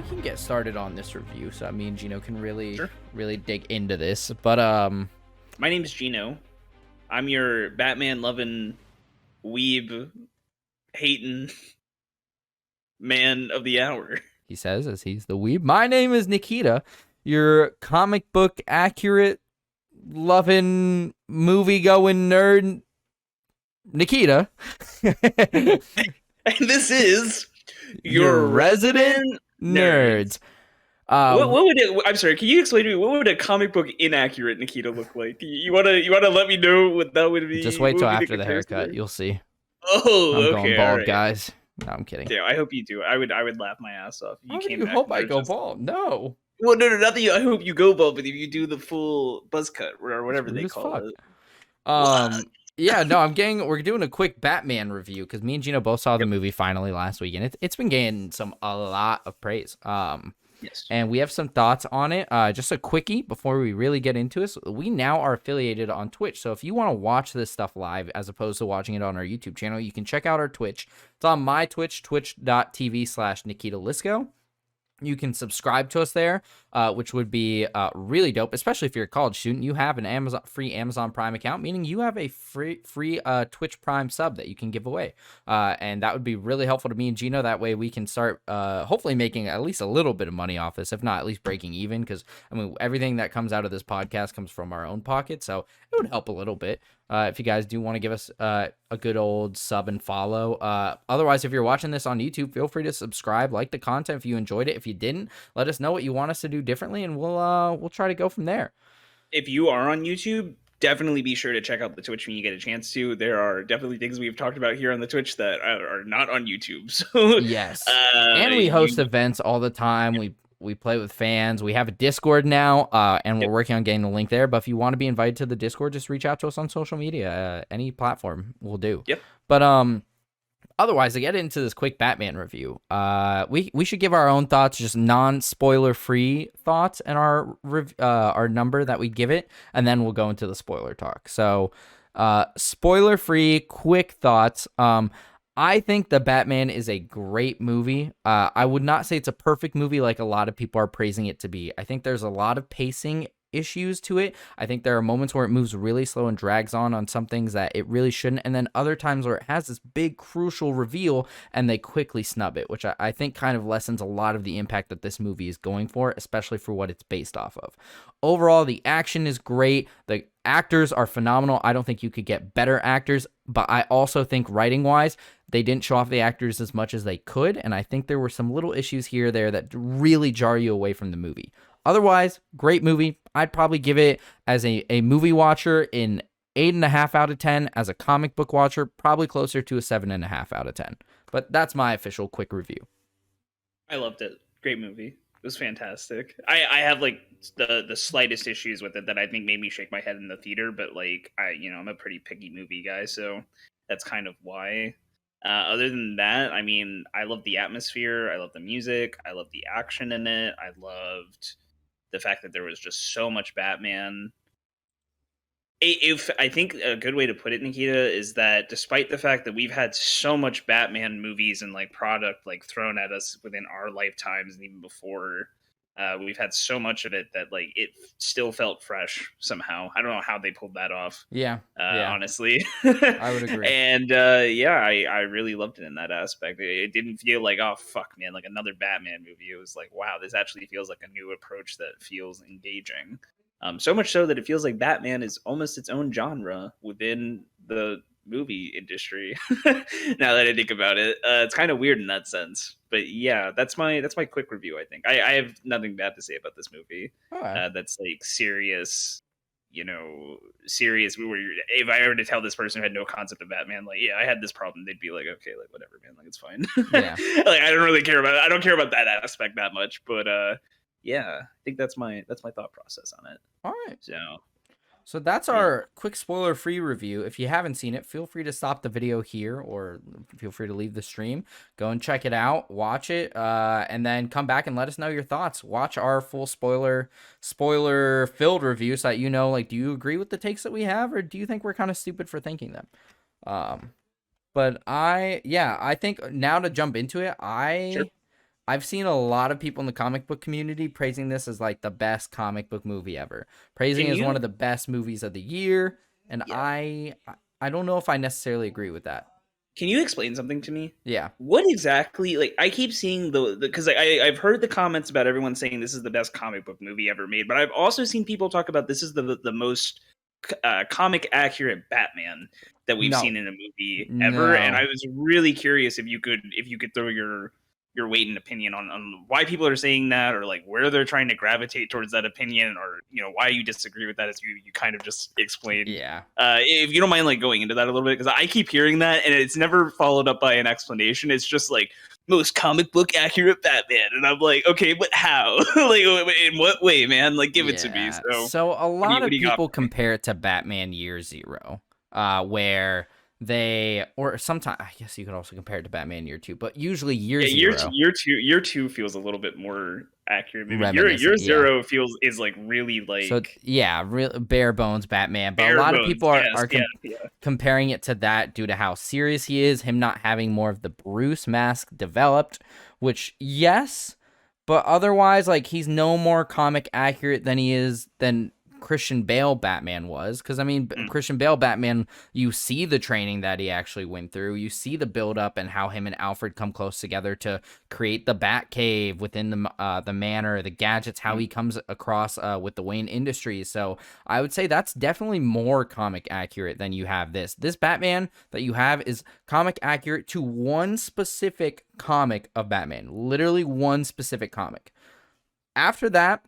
can get started on this review, so that means Gino can really Sure. really dig into this. But My name's Gino. I'm your Batman loving, weeb hating man of the hour. he says as he's the weeb. My name is Nikita, your comic book accurate, loving, movie going nerd, Nikita. And this is your resident nerds. What would it? I'm sorry. Can you explain to me what would a comic book inaccurate Nikita look like? You wanna let me know what that would be? Just wait what till would be after the comparison haircut. there? You'll see. Oh, I'm okay, going bald, alright. guys. No, I'm kidding. Okay, I hope you do. I would laugh my ass off. If How do came you back hope and I there's go just- bald? No. Well, no, not that you. I hope you go bald, but if you do the full buzz cut or whatever Rude they as call fuck. it. Yeah, no, we're doing a quick Batman review because me and Gino both saw the movie finally last week, and it's been getting a lot of praise. Yes. And we have some thoughts on it. Just a quickie before we really get into this. We now are affiliated on Twitch, so if you want to watch this stuff live as opposed to watching it on our YouTube channel, you can check out our Twitch. It's on my Twitch, twitch.tv/Nikita Lisko. You can subscribe to us there, which would be really dope, especially if you're a college student. You have an free Amazon Prime account, meaning you have a free Twitch Prime sub that you can give away. And that would be really helpful to me and Gino. That way we can start hopefully making at least a little bit of money off this, if not at least breaking even, because I mean everything that comes out of this podcast comes from our own pocket, so it would help a little bit. If you guys do want to give us a good old sub and follow. Otherwise, if you're watching this on YouTube, feel free to subscribe, like the content if you enjoyed it. If you didn't, let us know what you want us to do differently, and we'll try to go from there. If you are on YouTube, definitely be sure to check out the Twitch when you get a chance to. There are definitely things we've talked about here on the Twitch that are not on YouTube. So Yes, and we host events all the time. We play with fans. We have a Discord now, and we're working on getting the link there. But if you want to be invited to the Discord, just reach out to us on social media. Any platform will do. Yep. But otherwise, to get into this quick Batman review, we should give our own thoughts, just non-spoiler free thoughts, and our number that we give it, and then we'll go into the spoiler talk. So, spoiler free, quick thoughts. I think The Batman is a great movie. I would not say it's a perfect movie like a lot of people are praising it to be. I think there's a lot of pacing issues to it. I think there are moments where it moves really slow and drags on some things that it really shouldn't, and then other times where it has this big crucial reveal and they quickly snub it, which I think kind of lessens a lot of the impact that this movie is going for, especially for what it's based off of. Overall, the action is great. The actors are phenomenal. I don't think you could get better actors, but I also think writing-wise, they didn't show off the actors as much as they could, and I think there were some little issues here or there that really jar you away from the movie. Otherwise, great movie. I'd probably give it as a movie watcher an 8.5 out of 10. As a comic book watcher, probably closer to a 7.5 out of 10. But that's my official quick review. I loved it. Great movie. It was fantastic. I have like the slightest issues with it that I think made me shake my head in the theater, but like I'm a pretty picky movie guy, so that's kind of why. Other than that, I mean, I love the atmosphere. I love the music. I love the action in it. I loved the fact that there was just so much Batman. If I think a good way to put it, Nikita, is that despite the fact that we've had so much Batman movies and like product like thrown at us within our lifetimes and even before, we've had so much of it that like it still felt fresh somehow. I don't know how they pulled that off. Yeah. Honestly, I would agree. And I really loved it in that aspect. It didn't feel like, oh fuck man, like another Batman movie. It was like, wow, this actually feels like a new approach that feels engaging. So much so that it feels like Batman is almost its own genre within the movie industry. Now that I think about it, it's kind of weird in that sense. But yeah, that's my quick review. I think I have nothing bad to say about this movie. Right. That's like serious. Serious. If I were to tell this person who had no concept of Batman, like, yeah, I had this problem, they'd be like, okay, like whatever, man, like it's fine. Yeah. Like I don't really care about it. I don't care about that aspect that much, but yeah, I think that's my thought process on it. All right. So that's our quick spoiler-free review. If you haven't seen it, feel free to stop the video here or feel free to leave the stream. Go and check it out, watch it, and then come back and let us know your thoughts. Watch our full spoiler-filled review so that you know, like, do you agree with the takes that we have, or do you think we're kind of stupid for thinking them? But I think now to jump into it, Sure. I've seen a lot of people in the comic book community praising this as like the best comic book movie ever, praising Can it as one you? of the best movies of the year, and Yeah. I don't know if I necessarily agree with that. Can you explain something to me? Yeah. What exactly? Like, I keep seeing the because I've heard the comments about everyone saying this is the best comic book movie ever made, but I've also seen people talk about this is the most comic accurate Batman that we've No. seen in a movie ever. And I No. was really curious if you could throw your weight and opinion on why people are saying that, or like where they're trying to gravitate towards that opinion, or why you disagree with that, as you kind of just explained. Yeah. If you don't mind like going into that a little bit, because I keep hearing that and it's never followed up by an explanation. It's just like most comic book accurate Batman, and I'm like, okay, but how? Like, in what way, man? Like, give it to me. Yeah. So, So a lot what of do you got people for me? compare it to Batman Year Zero, where they, or sometimes, I guess you could also compare it to Batman Year Two, but usually Year Yeah, Zero year two feels a little bit more accurate. Maybe year reminiscent. Yeah. zero feels is like really So like yeah, real bare bones Batman, but a bare lot of bones. people are Yes, yeah, yeah. comparing it to that due to how serious he is, him not having more of the Bruce mask developed, which yes, but otherwise like he's no more comic accurate than Christian Bale Batman was, because I mean Mm, Christian Bale Batman, you see the training that he actually went through, you see the build up and how him and Alfred come close together to create the Batcave within the manor, the gadgets, how mm. he comes across with the Wayne Industries. So I would say that's definitely more comic accurate than you have this. This Batman that you have is comic accurate to one specific comic of Batman, literally one specific comic. After that,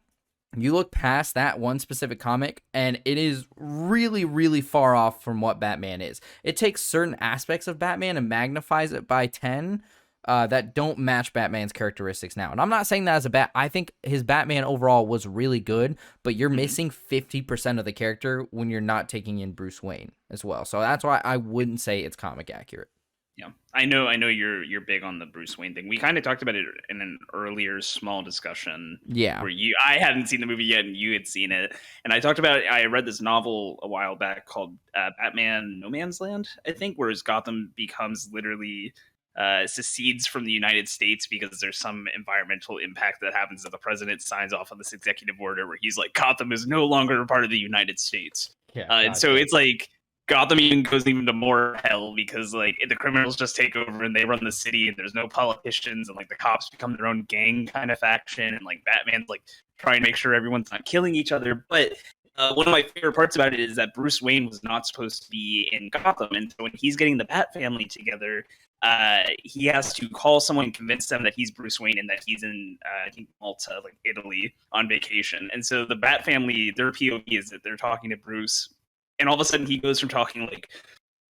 you look past that one specific comic and it is really really far off from what Batman is. It takes certain aspects of Batman and magnifies it by 10 that don't match Batman's characteristics now. And I'm not saying that as a I think his Batman overall was really good, but you're Mhm. missing 50% of the character when you're not taking in Bruce Wayne as well. So that's why I wouldn't say it's comic accurate. Yeah, I know you're big on the Bruce Wayne thing. We kind of talked about it in an earlier small discussion Yeah. where I hadn't seen the movie yet and you had seen it, and I talked about I read this novel a while back called Batman No Man's Land, I think, whereas Gotham becomes literally secedes from the United States because there's some environmental impact that happens that the president signs off on this executive order where he's like Gotham is no longer a part of the United States, Yeah, and so gotcha. it's like Gotham even goes even to more hell because like the criminals just take over and they run the city and there's no politicians and like the cops become their own gang kind of faction and like Batman's like trying to make sure everyone's not killing each other. But one of my favorite parts about it is that Bruce Wayne was not supposed to be in Gotham, and so when he's getting the Bat family together, he has to call someone and convince them that he's Bruce Wayne and that he's in I think Malta, like Italy, on vacation. And so the Bat family, their POV is that they're talking to Bruce, and all of a sudden he goes from talking like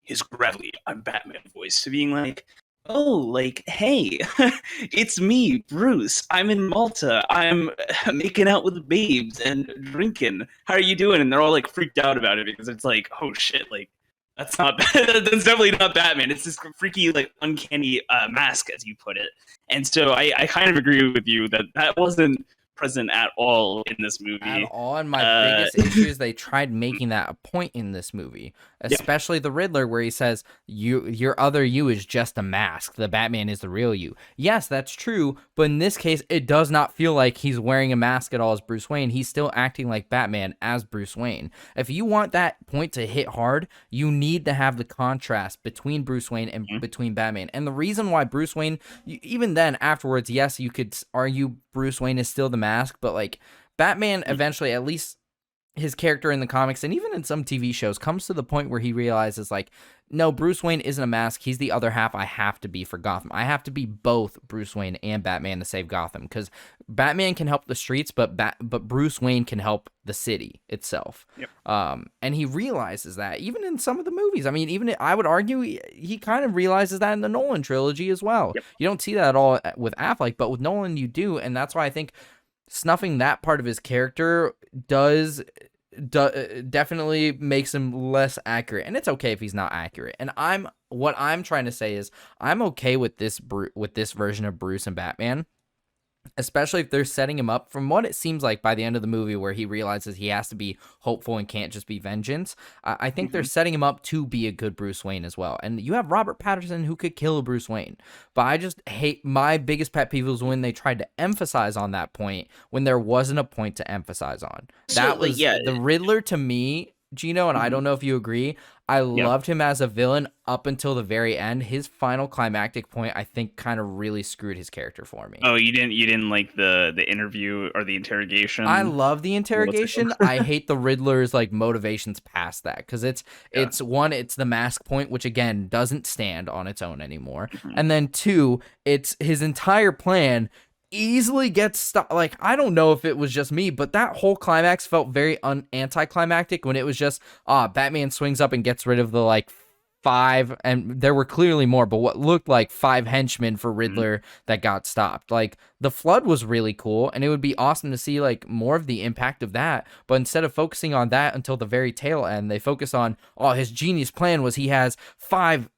his gravelly "I'm Batman" voice to being like, "Oh, like hey, it's me, Bruce. I'm in Malta. I'm making out with babes and drinking. How are you doing?" And they're all like freaked out about it because it's like, "Oh shit, like." That's not that's definitely not Batman. It's this freaky, like uncanny mask, as you put it. And so I kind of agree with you that that wasn't present at all in this At movie. all. And my Uh, biggest issue is they tried making that a point in this movie, yeah, especially the Riddler, where he says, your other you is just a mask. The Batman is the real you. Yes, that's true. But in this case, it does not feel like he's wearing a mask at all as Bruce Wayne. He's still acting like Batman as Bruce Wayne. If you want that point to hit hard, you need to have the contrast between Bruce Wayne and mhm, between Batman. And the reason why Bruce Wayne, even then afterwards, yes, you could argue Bruce Wayne is still the mask, but like Batman mhm, eventually, at least his character in the comics and even in some TV shows, comes to the point where he realizes, like, no, Bruce Wayne isn't a mask. He's the other half I have to be for Gotham. I have to be both Bruce Wayne and Batman to save Gotham, because Batman can help the streets, but Bruce Wayne can help the city itself. yep, And he realizes that even in some of the movies. I mean, even I would argue he kind of realizes that in the Nolan trilogy as well. yep. You don't see that at all with Affleck, but with Nolan you do, and that's why I think snuffing that part of his character definitely makes him less accurate. And it's okay if he's not accurate. And what I'm trying to say is I'm okay with this version of Bruce and Batman. especially if they're setting him up from what it seems like by the end of the movie where he realizes he has to be hopeful and can't just be vengeance. I think they're Hmm. setting him up to be a good Bruce Wayne as well. And you have Robert Pattinson who could kill a Bruce Wayne. But I just hate, my biggest pet peeve was when they tried to emphasize on that point when there wasn't a point to emphasize on. So That like, was yeah. the Riddler to me, Gino, and I Mhm. don't know if you agree. I Yeah. loved him as a villain up until the very end. His final climactic point, I think, kind of really screwed his character for me. Oh, you didn't like the interview or the I interrogation love the a little too? interrogation. I hate the Riddler's like motivations past that because Yeah. it's one, it's the mask point, which again doesn't stand on its own anymore, Mhm. and then two, it's his entire plan easily gets stopped. Like I don't know if it was just me, but that whole climax felt very anticlimactic when it was just Batman swings up and gets rid of the like five, and there were clearly more, but what looked like five henchmen for Mhm. Riddler that got stopped. Like the flood was really cool, and it would be awesome to see like more of the impact of that. But instead of focusing on that until the very tail end, they focus on his genius plan was he has five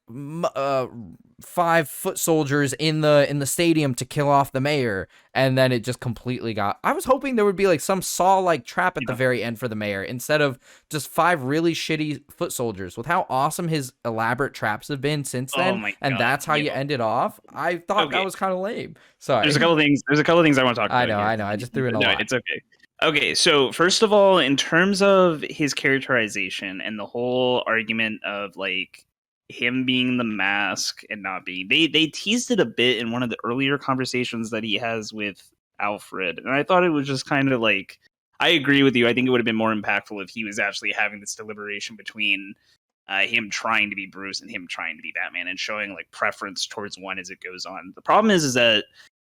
foot soldiers in the stadium to kill off the mayor, and then it just completely got. I was hoping there would be like some Saw like trap at the Yeah. very end for the mayor instead of just five really shitty foot soldiers. With how awesome his elaborate traps have been since Oh then, my and god. that's how you Yo. ended off, I thought that Okay. was kind of lame. There's a Sorry. couple things. There's a couple things I want to talk I about know, here. I know. I just threw in a No, lot. it's okay. Okay, so first of all, in terms of his characterization and the whole argument of like him being the mask and not being, they teased it a bit in one of the earlier conversations that he has with Alfred, and I thought it was just kind of like, I agree with you. I think it would have been more impactful if he was actually having this deliberation between him trying to be Bruce and him trying to be Batman, and showing like preference towards one as it goes on. The problem is that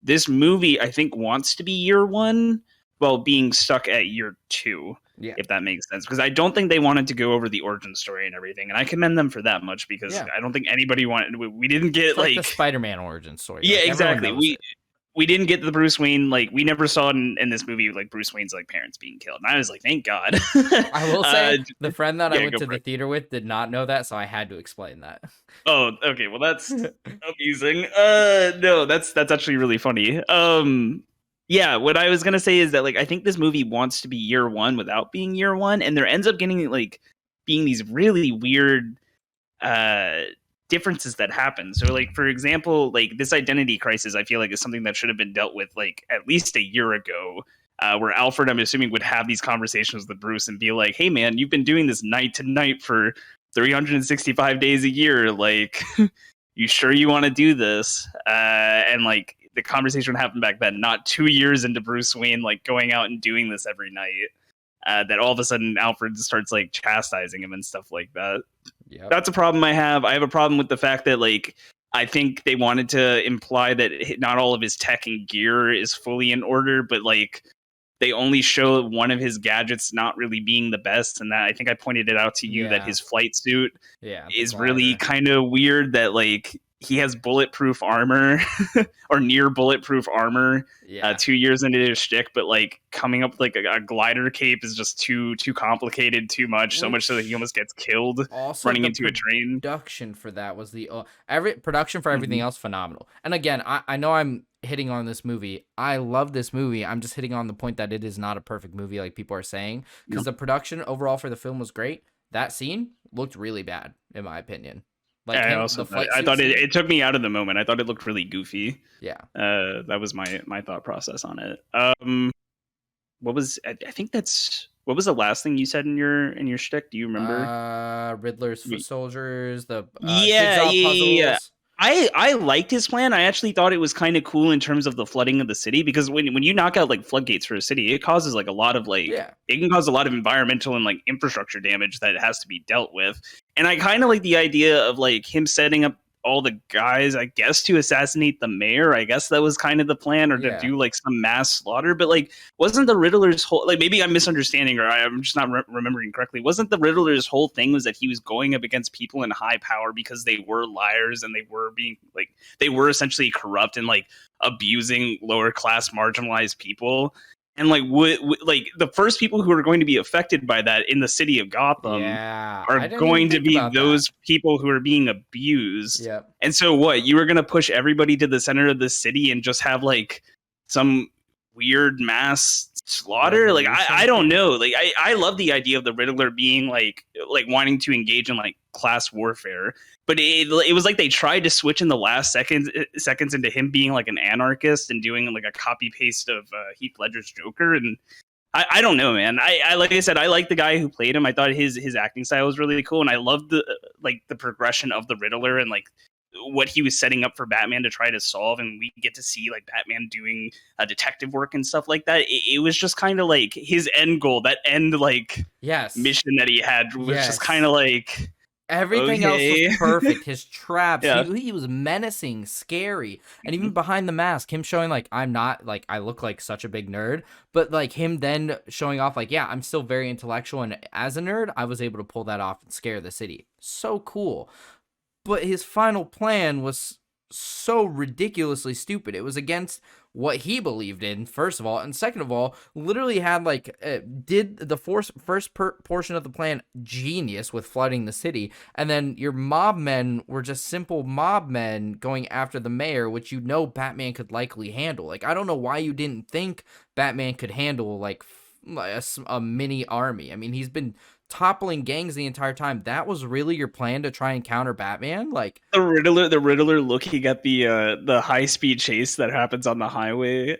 this movie, I think, wants to be year one while being stuck at year two, Yeah. if that makes sense. Because I don't think they wanted to go over the origin story and everything, and I commend them for that much because Yeah. I don't think anybody wanted. We didn't get It's like the like, Spider-Man origin story. yeah, Like everyone exactly. knows it. We didn't get the Bruce Wayne, like we never saw in this movie like Bruce Wayne's like parents being killed, and I was like, thank God. I will uh, say the friend that I yeah, went go to for the it. theater with did not know that, so I had to explain that. Oh, okay. Well, that's amusing. No, that's actually really funny. Yeah, what I was gonna say is that like I think this movie wants to be year one without being year one, and there ends up getting like being these really weird uh differences that happen. So like for example, like this identity crisis I feel like is something that should have been dealt with like at least a year ago. Where Alfred, I'm assuming, would have these conversations with Bruce and be like, "Hey, man, you've been doing this night to night for 365 days a year. Like, you sure you want to do this?" And like the conversation happened back then, not 2 years into Bruce Wayne like going out and doing this every night. That all of a sudden Alfred starts like chastising him and stuff like that. Yep. That's a problem I have. I have a problem with the fact that like I think they wanted to imply that not all of his tech and gear is fully in order, but like they only show one of his gadgets not really being the best, and that I think I pointed it out to you that Yeah. his flight suit Yeah. The is really glider. kind of weird, that like he has bulletproof armor or near bulletproof armor Yeah. 2 years into his shtick, but like coming up with like a glider cape is just too complicated, too much, so much so that he Which almost gets killed also running the into a train. production for that was the every production for everything Mhm. else phenomenal. And again, I know I'm hitting on this movie. I love this movie. I'm just hitting on the point that it is not a perfect movie like people are saying, No. because the production overall for the film was great. That scene looked really bad in my opinion. Like I him, also the flight I suit thought scene. it took me out of the moment. I thought it looked really goofy. Yeah. That was my thought process on it. What was I think that's what was the last thing you said in your shtick? Do you remember? Riddler's foot soldiers, the Yeah, yeah, jigsaw yeah, yeah. puzzles. I liked his plan. I actually thought it was kind of cool in terms of the flooding of the city, because when you knock out like floodgates for a city, it causes like a lot of like Yeah. it can cause a lot of environmental and like infrastructure damage that has to be dealt with. And I kind of like the idea of like him setting up all the guys, I guess, to assassinate the mayor. I guess that was kind of the plan, or to Yeah. do like some mass slaughter. But like, wasn't the Riddler's whole, like, maybe I'm misunderstanding, or I'm just not remembering correctly. Wasn't the Riddler's whole thing was that he was going up against people in high power because they were liars, and they were being like, they were essentially corrupt and like abusing lower class marginalized people. And like like the first people who are going to be affected by that in the city of Gotham Yeah. are I didn't even going to think be about that. those people who are being abused. Yep. And so what? You were going to push everybody to the center of the city and just have like some weird mass slaughter. Like I Revolution. don't know. Like I love the idea of the Riddler being like wanting to engage in like class warfare, but it was like they tried to switch in the last seconds into him being like an anarchist and doing like a copy paste of Heath Ledger's Joker. And I don't know, man. I like I said, I like the guy who played him. I thought his acting style was really cool, and I loved the like the progression of the Riddler and like what he was setting up for Batman to try to solve. And we get to see like Batman doing detective work and stuff like that. It was just kind of like his end goal, that end like Yes. mission that he had was just kind Yes. of like Everything else was okay, perfect. His traps, yeah. he was menacing, scary, and even behind the mask, him showing like I'm not like I look like such a big nerd, but like him then showing off like yeah, I'm still very intellectual, and as a nerd, I was able to pull that off and scare the city. So cool. But his final plan was so ridiculously stupid. It was against what he believed in, first of all, and second of all, literally had like did the portion of the plan genius with flooding the city, and then your mob men were just simple mob men going after the mayor, which you know Batman could likely handle. Like I don't know why you didn't think Batman could handle like a mini army. I mean, he's been toppling gangs the entire time. That was really your plan to try and counter Batman? Like The Riddler looking at the high speed chase that happens on the highway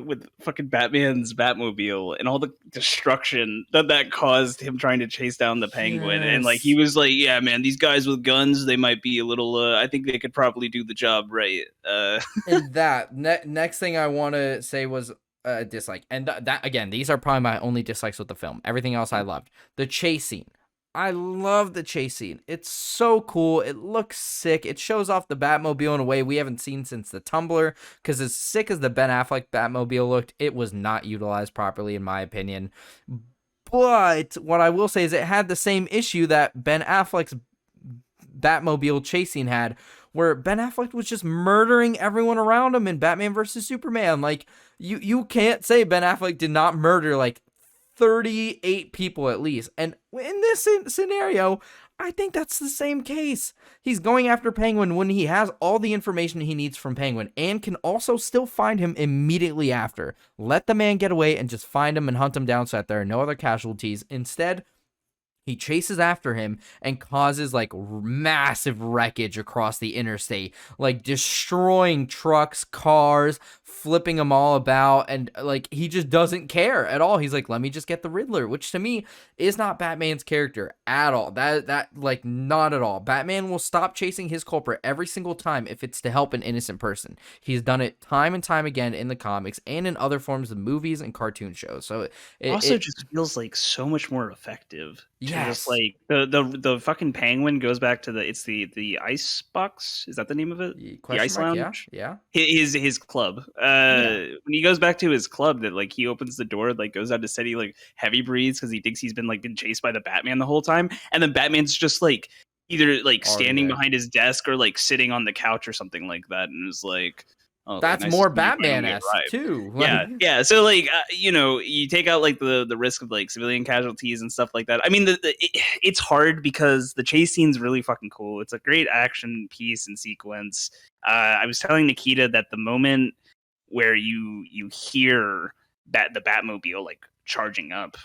with fucking Batman's Batmobile and all the destruction that caused him trying to chase down the Penguin. And like he yes. was like, yeah, man, these guys with guns, they might be a little I think they could probably do the job right. And that next thing I want to say was a dislike. And that again, these are probably my only dislikes with the film. Everything else I loved. The chase scene. I love the chase scene. It's so cool. It looks sick. It shows off the Batmobile in a way we haven't seen since the Tumbler. Because as sick as the Ben Affleck Batmobile looked, it was not utilized properly, in my opinion. But what I will say is it had the same issue that Ben Affleck's Batmobile chase scene had, where Ben Affleck was just murdering everyone around him in Batman versus Superman. Like you can't say Ben Affleck did not murder like 38 people at least. And in this scenario, I think that's the same case. He's going after Penguin when he has all the information he needs from Penguin and can also still find him immediately after. Let the man get away and just find him and hunt him down so that there are no other casualties. Instead, he chases after him and causes like massive wreckage across the interstate, like destroying trucks, cars, flipping them all about. And like he just doesn't care at all. He's like, let me just get the Riddler, which to me is not Batman's character at all. That like not at all. Batman will stop chasing his culprit every single time if it's to help an innocent person. He's done it time and time again in the comics and in other forms of movies and cartoon shows. So Also just feels like so much more effective to just yes. like the fucking Penguin goes back to the ice box, is that the name of it, the Question ice mark? Yeah, lounge, yeah, his club. yeah. When he goes back to his club, that like he opens the door, like goes out to set, he like heavy breathes because he thinks he's been chased by the Batman the whole time, and then Batman's just like either like Already standing there. behind his desk or like sitting on the couch or something like that, and is like, oh, like That's nice to more see you finally Batman-esque arrived. too. Like, Yeah, yeah. So like, you know, you take out like the risk of like civilian casualties and stuff like that. I mean, it's hard because the chase scene's really fucking cool. It's a great action piece and sequence. I was telling Nikita that the moment where you hear the Batmobile like charging up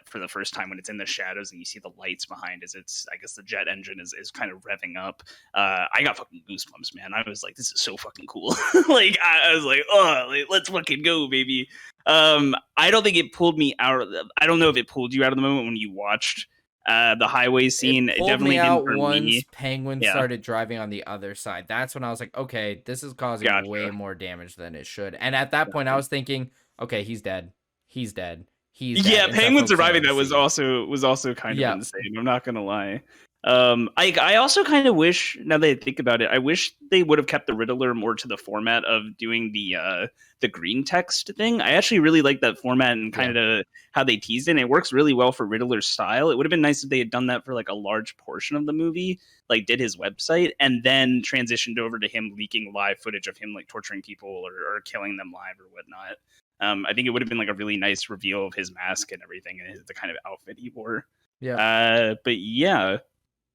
for the first time when it's in the shadows and you see the lights behind as it's, I guess the jet engine is kind of revving up, I got fucking goosebumps, man. I was like, this is so fucking cool. Like I was like, oh, like, let's fucking go, baby. I don't think it pulled me out of I don't know if it pulled you out of the moment when you watched the highway it scene. It pulled me definitely didn't out for once me. Penguin Yeah, started driving on the other side. That's when I was like, okay, this is causing way gotcha. more damage than it should. And at that point, I Gotcha. was thinking, okay, he's dead. He's dead. He's dead. Yeah, Instead of Penguin focusing surviving on the that was scene. also kind of Yep. insane. I'm not gonna lie. I also kind of wish, now that I think about it, I wish they would have kept the Riddler more to the format of doing the green text thing. I actually really like that format and Yeah. kind of how they teased it. And it works really well for Riddler's style. It would have been nice if they had done that for like a large portion of the movie, like did his website, and then transitioned over to him leaking live footage of him like torturing people or killing them live or whatnot. I think it would have been like a really nice reveal of his mask and everything and the kind of outfit he wore. Yep. But yeah,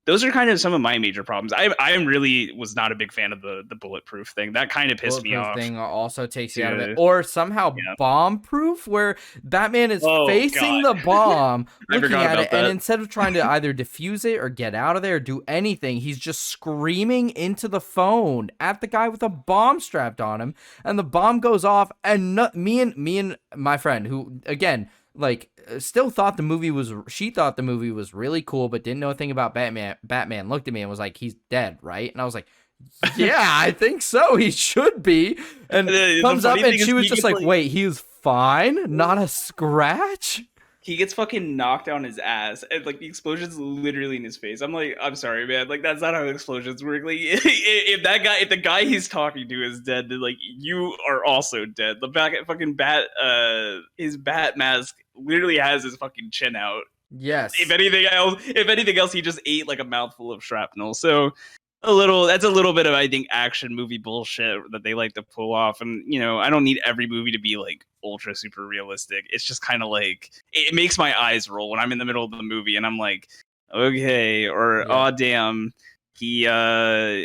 those are kind of some of my major problems. I am really was not a big fan of the bulletproof thing. That kind of pissed me Bulletproof off. thing also takes you out of it, Too. or somehow Yeah. bomb proof, where Batman is Oh facing God, the bomb, I looking forgot at it, about and that. instead of trying to either defuse it or get out of there or do anything, he's just screaming into the phone at the guy with a bomb strapped on him, and the bomb goes off, and me and my friend, who again, like, still thought the movie was, she thought the movie was really cool but didn't know a thing about Batman looked at me and was like, he's dead, right? And I was like, yeah, I think so, he should be. And The comes up funny and thing she is, was just like, wait, he's fine, not a scratch. he gets fucking knocked on his ass, and like the explosion's literally in his face. I'm like, I'm sorry, man. Like that's not how explosions work. Like if the guy he's talking to is dead, then like you are also dead. The back fucking bat, his bat mask literally has his fucking chin out. Yes. If anything else, he just ate like a mouthful of shrapnel. So that's a little bit of, I think, action movie bullshit that they like to pull off. And I don't need every movie to be like ultra super realistic. It's just kind of like it makes my eyes roll when I'm in the middle of the movie and I'm like, okay, or Yeah. oh damn, he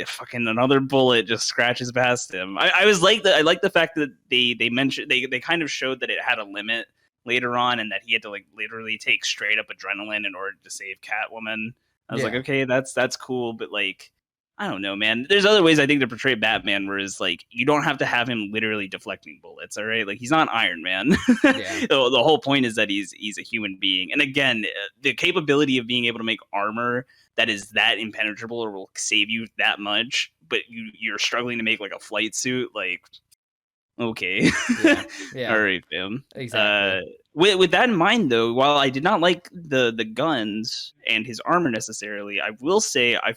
fucking another bullet just scratches past him. I like the fact that they mentioned they kind of showed that it had a limit later on, and that he had to like literally take straight up adrenaline in order to save Catwoman. I was like, Yeah. okay, that's cool, but like, I don't know, man. There's other ways I think to portray Batman, whereas like you don't have to have him literally deflecting bullets. All right, like he's not Iron Man. Yeah. The whole point is that he's a human being, and again, the capability of being able to make armor that is that impenetrable or will save you that much, but you're struggling to make like a flight suit, like okay. Yeah. Yeah. All right, fam. Exactly. With that in mind, though, while I did not like the guns and his armor necessarily, I will say I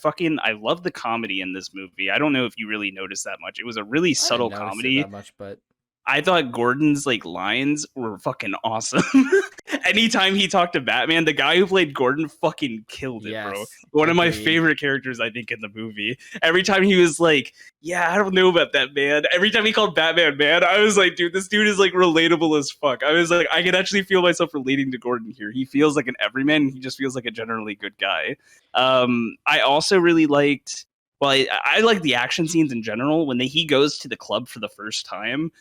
love the comedy in this movie. I don't know if you really noticed that much. It was a really I didn't subtle notice it that comedy. much, but I thought Gordon's like lines were fucking awesome. Anytime he talked to Batman, the guy who played Gordon fucking killed it, bro. yes, One of my agreed. favorite characters, I think, in the movie. Every time he was like, "Yeah, I don't know about that, man." Every time he called Batman man, I was like, "Dude, this dude is like relatable as fuck." I was like, I can actually feel myself relating to Gordon here. He feels like an everyman. He just feels like a generally good guy. I also really liked. Well, I like the action scenes in general. When he goes to the club for the first time,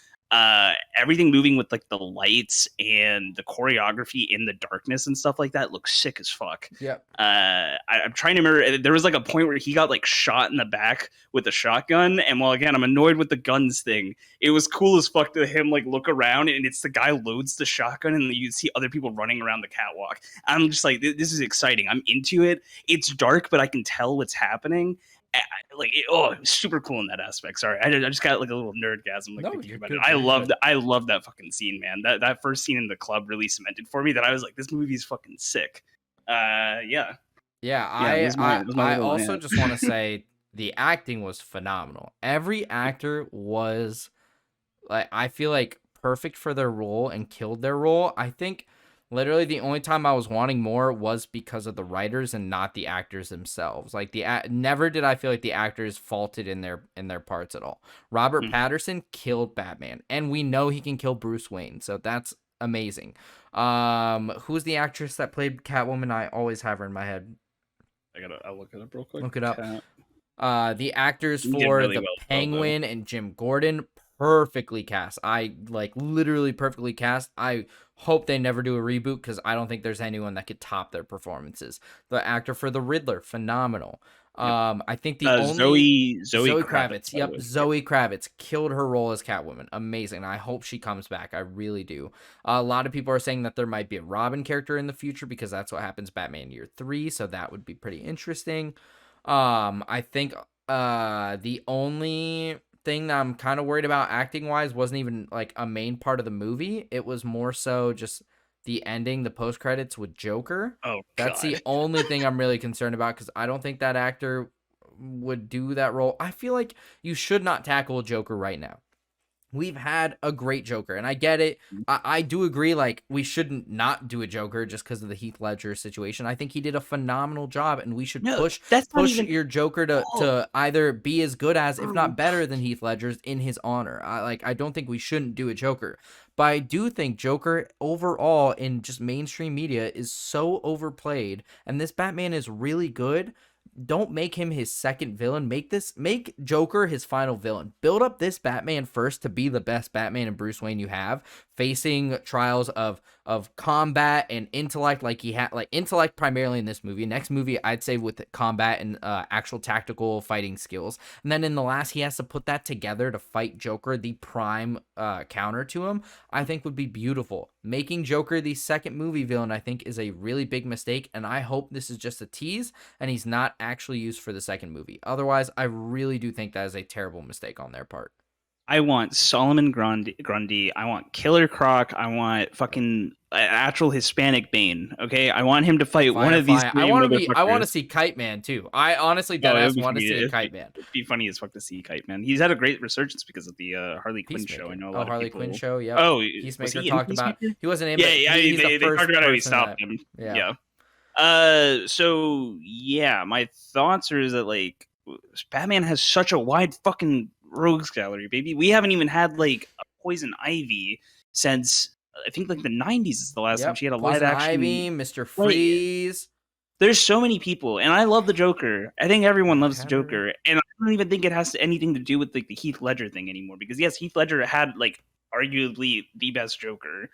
everything moving with like the lights and the choreography in the darkness and stuff like that looks sick as fuck. Yep. I'm trying to remember, there was like a point where he got like shot in the back with a shotgun, and while again I'm annoyed with the guns thing, it was cool as fuck to him like look around and it's the guy loads the shotgun and you see other people running around the catwalk. I'm just like, this is exciting. I'm into it. It's dark, but I can tell what's happening. Like it was super cool in that aspect. Sorry, I just got like a little nerdgasm like No, thinking you're about good. it. You're good. I love that fucking scene, man. That first scene in the club really cemented for me that I was like, this movie's fucking sick. Yeah, Yeah, yeah. It was my I little also rant. just want to say the acting was phenomenal. Every actor was, like, I feel like perfect for their role and killed their role. I think literally the only time I was wanting more was because of the writers and not the actors themselves. Like never did I feel like the actors faulted in their parts at all. Robert Mm. Patterson killed Batman, and we know he can kill Bruce Wayne, so that's amazing. Who's the actress that played Catwoman? I always have her in my head. I'll look it up real quick. Look it up. The actors You did for really the well, though. Penguin and Jim Gordon, perfectly cast. I like literally perfectly cast. I hope they never do a reboot because I don't think there's anyone that could top their performances. The actor for the Riddler, phenomenal. Yep. I think the only Zoe Kravitz. by the Yep, way. Zoe Kravitz killed her role as Catwoman. Amazing. I hope she comes back. I really do. A lot of people are saying that there might be a Robin character in the future because that's what happens Batman Year 3, so that would be pretty interesting. I think the only thing that I'm kind of worried about acting wise wasn't even like a main part of the movie. It was more so just the ending, the post credits with Joker. Oh That's the god. only thing I'm really concerned about because I don't think that actor would do that role. I feel like you should not tackle Joker right now. We've had a great Joker, and I get it. I do agree, like, we shouldn't not do a Joker just because of the Heath Ledger situation. I think he did a phenomenal job, and we should No, push that's not push even. your Joker Oh, to either be as good as, if not better than Heath Ledger's in his honor. I don't think we shouldn't do a Joker. But I do think Joker overall in just mainstream media is so overplayed, and this Batman is really good. don't make him his second villain. Make Joker his final villain. Build up this Batman first to be the best Batman and Bruce Wayne you have, facing trials of combat and intellect, like he had, like intellect primarily in this movie. Next movie, I'd say with combat and actual tactical fighting skills. And then in the last, he has to put that together to fight Joker, the prime counter to him. I think would be beautiful. Making Joker the second movie villain, I think, is a really big mistake, and I hope this is just a tease and he's not actually used for the second movie. Otherwise, I really do think that is a terrible mistake on their part. I want Solomon Grundy. I want Killer Croc. I want fucking actual Hispanic Bane. Okay, I want him to fight one of these. I want to see Kite Man too. I honestly want to see Kite Man. It'd be funny as fuck to see Kite Man. He's had a great resurgence because of the Harley Quinn show. I know a lot of Harley people. Quinn show. Yeah. Oh, Peacemaker talked about. He wasn't in. Yeah, he's they the first talked about how he person stopped him. Yeah. So yeah, my thoughts are that like Batman has such a wide fucking rogues gallery, baby. We haven't even had like a Poison Ivy since I think like the 90s is the last time she had a live action. Ivy, Mr. Freeze. There's so many people, and I love the Joker. I think everyone loves the Joker, and I don't even think it has anything to do with like the Heath Ledger thing anymore. Because yes, Heath Ledger had like arguably the best Joker.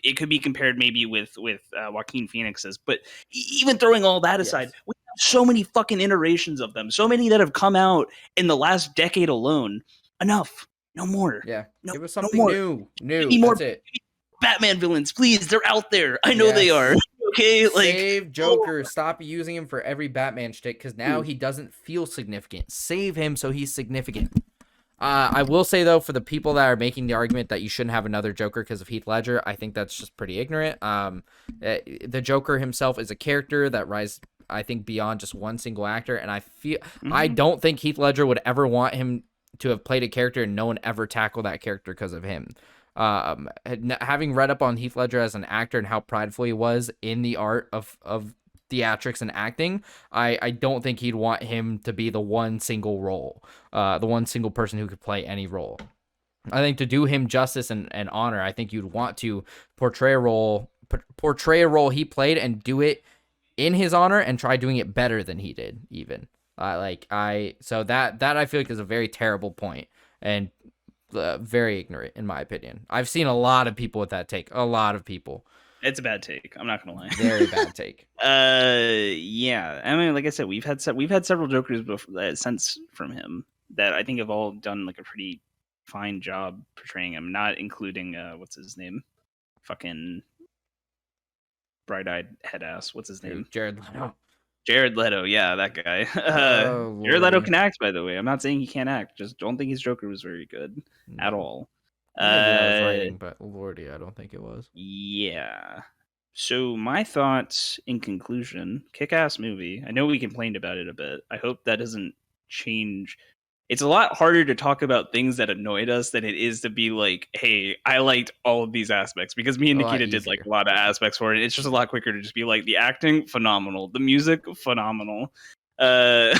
It could be compared maybe with Joaquin Phoenix's, but even throwing all that aside, we have so many fucking iterations of them, so many that have come out in the last decade alone. Enough, no more. Yeah, no, give us something new. More That's it. Batman villains, please. They're out there. I know they are. Okay, like save Joker. Stop using him for every Batman shtick because now he doesn't feel significant. Save him so he's significant. I will say, though, for the people that are making the argument that you shouldn't have another Joker because of Heath Ledger, I think that's just pretty ignorant. The Joker himself is a character that rises, I think, beyond just one single actor. And I don't think Heath Ledger would ever want him to have played a character and no one ever tackle that character because of him. Having read up on Heath Ledger as an actor and how prideful he was in the art of theatrics and acting, I don't think he'd want him to be the one single role, the one single person who could play any role. I think to do him justice and honor, I think you'd want to portray a role he played and do it in his honor and try doing it better than he did even. So that I feel like is a very terrible point and very ignorant in my opinion. I've seen a lot of people with that take. A lot of people. It's a bad take. I'm not gonna lie. Very bad take. Yeah. I mean, like I said, we've had several Jokers since from him that I think have all done like a pretty fine job portraying him. Not including what's his name, fucking bright-eyed head ass. What's his name? Jared Leto. Jared Leto. Yeah, that guy. Jared Leto can act, by the way. I'm not saying he can't act. Just don't think his Joker was very good at all. I was writing, but Lordy, I don't think it was. Yeah. So my thoughts in conclusion, kick-ass movie. I know we complained about it a bit. I hope that doesn't change. It's a lot harder to talk about things that annoyed us than it is to be like, hey, I liked all of these aspects, because me and Nikita did like a lot of aspects for it. It's just a lot quicker to just be like, the acting, phenomenal. The music, phenomenal. The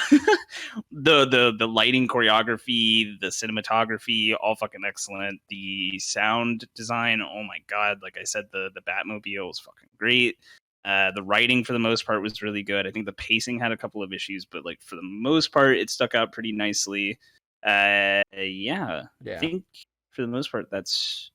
lighting, choreography, the cinematography, all fucking excellent. The sound design, oh my god, like I said, the Batmobile was fucking great. The writing for the most part was really good. I think the pacing had a couple of issues, but like for the most part it stuck out pretty nicely. I think for the most part that's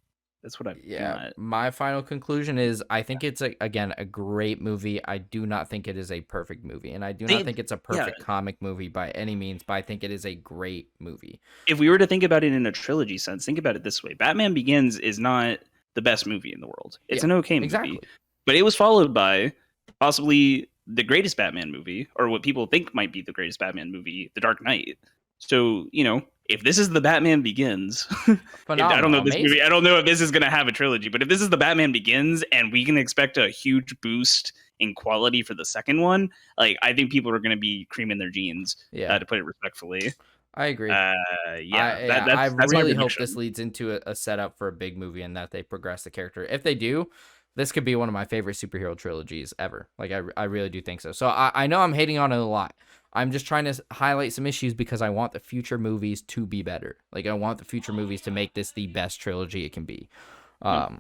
what I've got. My final conclusion is I think it's a great movie. I do not think it is a perfect movie, and I do not think it's a perfect comic movie by any means, but I think it is a great movie. If we were to think about it in a trilogy sense, think about it this way. Batman Begins is not the best movie in the world. It's an okay movie. Exactly. But it was followed by possibly the greatest Batman movie, or what people think might be the greatest Batman movie, The Dark Knight. So, if this is the Batman Begins, I don't know this movie. I don't know if this is going to have a trilogy, but if this is the Batman Begins and we can expect a huge boost in quality for the second one, like I think people are going to be creaming their jeans, to put it respectfully. I agree. I really hope this leads into a setup for a big movie and that they progress the character. If they do, this could be one of my favorite superhero trilogies ever. Like, I really do think so. So I know I'm hating on it a lot. I'm just trying to highlight some issues because I want the future movies to be better. Like, I want the future movies to make this the best trilogy it can be. But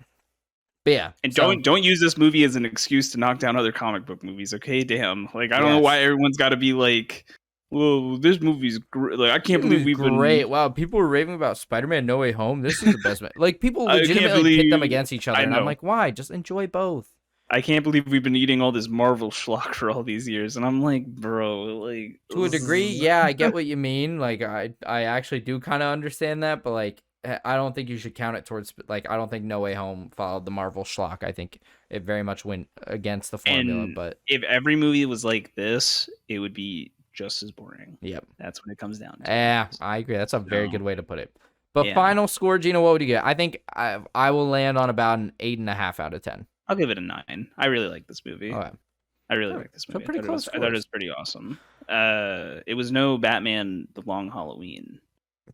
But yeah, And so, don't use this movie as an excuse to knock down other comic book movies, okay? Damn, like I don't know yes. why everyone's got to be like, "Whoa, this movie's like I can't This believe movie's we've great. been." Wow, people were raving about Spider-Man No Way Home. This is the best. Like people I can't legitimately pit them believe. against each other, I and I'm know. like, why? Just enjoy both. I can't believe we've been eating all this Marvel schlock for all these years, and I'm like, bro, like To a degree, yeah, I get what you mean. Like I actually do kind of understand that, but like I don't think you should count it towards like I don't think No Way Home followed the Marvel schlock. I think it very much went against the formula, and but if every movie was like this, it would be just as boring. yep. That's what it comes down to. Yeah, I agree. That's a very So, good way to put it. But yeah. final score, Gino, what would you get? I think I will land on about an 8.5 out of 10. I'll give it a 9. I really like this movie. Okay. I really Oh, like this so movie. pretty close I thought it was scores. pretty awesome. It was no Batman: The Long Halloween.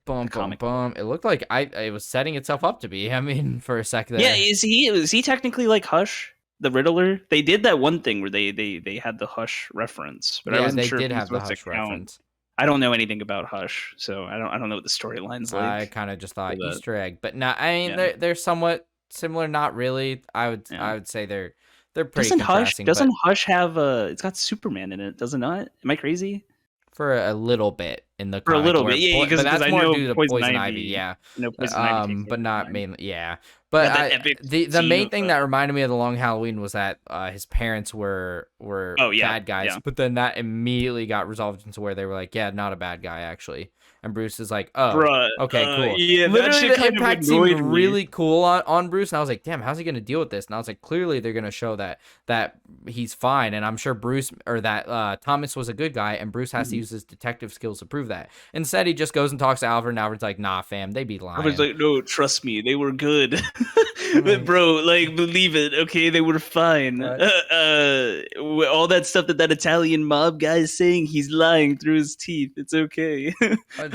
Bum, bum, comic bum. It looked like it was setting itself up to be. I mean, for a sec there. Yeah, is he technically like Hush, the Riddler? They did that one thing where they had the Hush reference, but I Yeah, wasn't they sure did if he was have the supposed to Hush count. reference. I don't know anything about Hush, so I don't know what the storyline's like. I kind of just thought for that. Easter egg, but not. I mean, Yeah. they're somewhat similar. Not really. I would say they're pretty Doesn't Hush contrasting. But Hush have it's got Superman in it? Does it not? Am I crazy? for a little bit in the For a comic little where bit, yeah, but that's I more know due to Poison Ivy, yeah. No, Poison Ivy takes But over not mine. mainly, yeah. But Got that epic the scene main of, thing that reminded me of the Long Halloween was that his parents were Oh, yeah, bad guys, yeah. but then that immediately got resolved into where they were like, yeah, not a bad guy actually. And Bruce is like, oh, Bruh, okay, cool. yeah, that Literally, shit the kind of impact annoyed seemed me. really cool on Bruce, and I was like, damn, how's he gonna deal with this? And I was like, clearly they're gonna show that he's fine, and I'm sure Bruce or that Thomas was a good guy, and Bruce has to use his detective skills to prove that. Instead, he just goes and talks to Alfred, and Alfred's like, nah, fam, they be lying. I was like, no, trust me, they were good. Like, bro, like, believe it, okay? They were fine. All that stuff that Italian mob guy is saying, he's lying through his teeth. It's okay.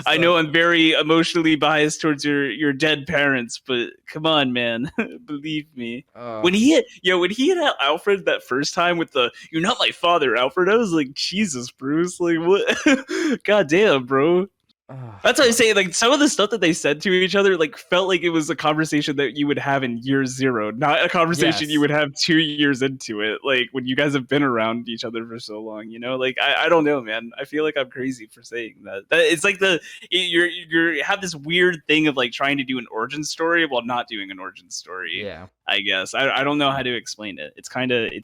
I know I'm very emotionally biased towards your dead parents, but come on, man, believe me. When he hit Alfred that first time with the "You're not my father, Alfred," I was like, Jesus, Bruce, like what? God damn, bro. That's what I say. Like some of the stuff that they said to each other, like felt like it was a conversation that you would have in year zero, not a conversation you would have 2 years into it. Like when you guys have been around each other for so long, you know. Like I don't know, man. I feel like I'm crazy for saying that. It's like you have this weird thing of like trying to do an origin story while not doing an origin story. yeah, I guess I don't know how to explain it. It's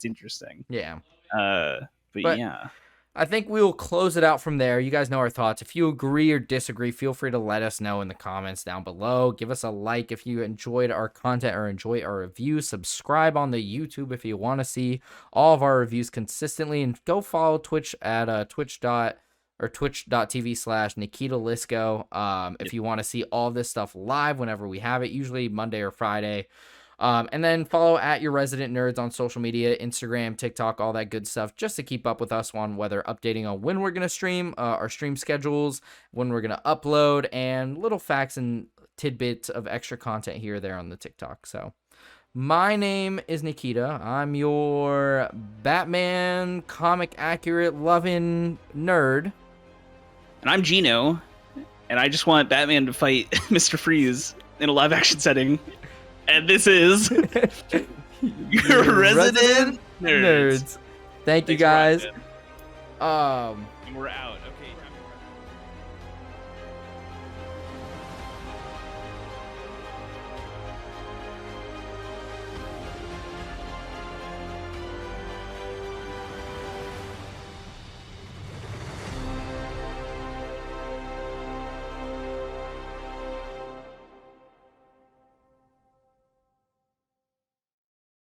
interesting. yeah. But yeah. I think we will close it out from there. You guys know our thoughts. If you agree or disagree, feel free to let us know in the comments down below. Give us a like if you enjoyed our content or enjoy our reviews. Subscribe on the YouTube if you want to see all of our reviews consistently. And go follow Twitch at twitch.tv/Nikita Lisco if you want to see all this stuff live whenever we have it, usually Monday or Friday. And then follow at Your Resident Nerds on social media, Instagram, TikTok, all that good stuff, just to keep up with us on whether updating on when we're going to stream, our stream schedules, when we're going to upload, and little facts and tidbits of extra content here or there on the TikTok. So my name is Nikita. I'm your Batman comic accurate loving nerd. And I'm Gino, and I just want Batman to fight Mr. Freeze in a live action setting. And this is Your Resident Nerds. Thank you, Thanks for guys. watching. And we're out.